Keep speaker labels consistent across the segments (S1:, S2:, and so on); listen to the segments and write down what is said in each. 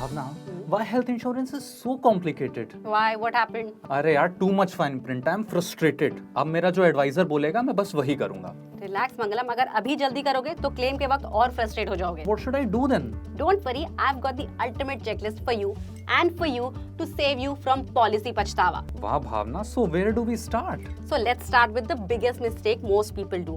S1: Bhavna, why health insurance is so complicated?
S2: Why? What happened?
S1: अरे यार, too much fine print. I'm frustrated. अब मेरा जो adviser बोलेगा मैं बस वही करूंगा.
S2: रिलैक्स मंगलम, अगर अभी जल्दी करोगे तो क्लेम के वक्त और फ्रस्ट्रेट हो जाओगे.
S1: What should I do then?
S2: Don't worry, I've got the ultimate checklist for you and for you to save you from policy पछतावा.
S1: वाह भावना, so where do we start?
S2: So let's start with the biggest mistake most people do.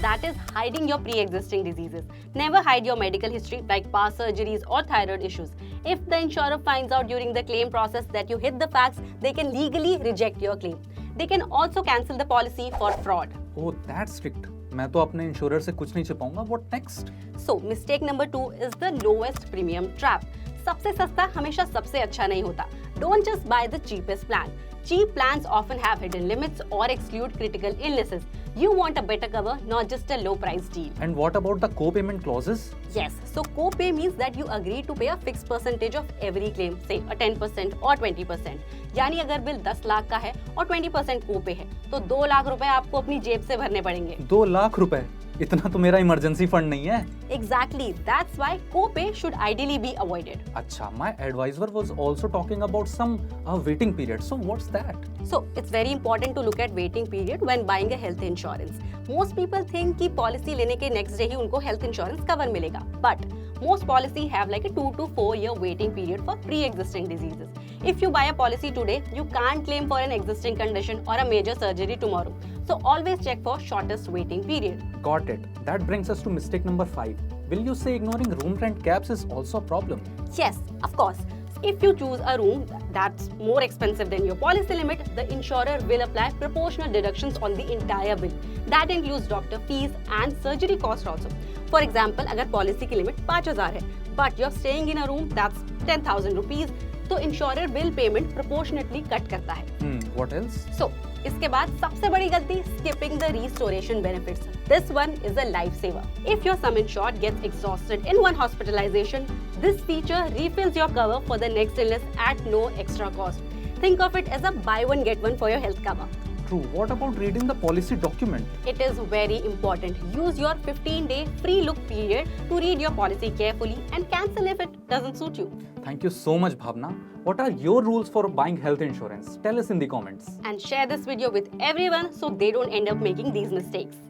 S2: That is hiding your pre-existing diseases. Never hide your medical history like past surgeries or thyroid issues. If the insurer finds out during the claim process that you hid the facts, they can legally reject your claim. They can also cancel the policy for fraud.
S1: Oh, that's strict. मैं तो अपने insurer से कुछ नहीं छिपाऊंगा. What next?
S2: So, mistake number 2 is the lowest premium trap. सबसे सस्ता हमेशा सबसे अच्छा नहीं होता. Don't just buy the cheapest plan. Cheap plans often have hidden limits or exclude critical illnesses. You want a better cover, not just a low price deal.
S1: And what about the co-payment clauses?
S2: Yes, so co-pay means that you agree to pay a fixed percentage of every claim, say a 10% or 20%. यानी अगर bill 10 lakh का है और 20% co-pay है, तो 2 लाख रुपए आपको अपनी जेब से भरने पड़ेंगे.
S1: 2 लाख रुपए? इतना तो मेरा इमरजेंसी फंड नहीं है.
S2: Exactly, that's why co-pay should ideally be avoided.
S1: अच्छा, my advisor was also talking about some waiting period. So what's that?
S2: So it's very important to look at waiting period when buying a health insurance. Most people think कि policy लेने के next day ही उनको health insurance cover मिलेगा. But most policy have like a 2 to 4 year waiting period for pre-existing diseases. If you buy a policy today, you can't claim for an existing condition or a major surgery tomorrow. So always check for shortest waiting period.
S1: Got it. That brings us to mistake number 5. Will you say ignoring room rent caps is also a problem?
S2: Yes, of course. If you choose a room that's more expensive than your policy limit, the insurer will apply proportional deductions on the entire bill. That includes doctor fees and surgery cost also. For example, अगर policy की limit 5,000 है, but you're staying in a room that's 10,000 rupees, तो insurer bill payment proportionately cut करता है.
S1: What else?
S2: So, इसके बाद सबसे बड़ी गलती skipping the restoration benefits. This one is a lifesaver. If your sum insured gets exhausted in one hospitalization, this feature refills your cover for the next illness at no extra cost. Think of it as a buy one get one for your health cover.
S1: True. What about reading the policy document?
S2: It is very important. Use your 15-day free look period to read your policy carefully and cancel if it doesn't suit you.
S1: Thank you so much, Bhavna. What are your rules for buying health insurance? Tell us in the comments.
S2: And share this video with everyone so they don't end up making these mistakes.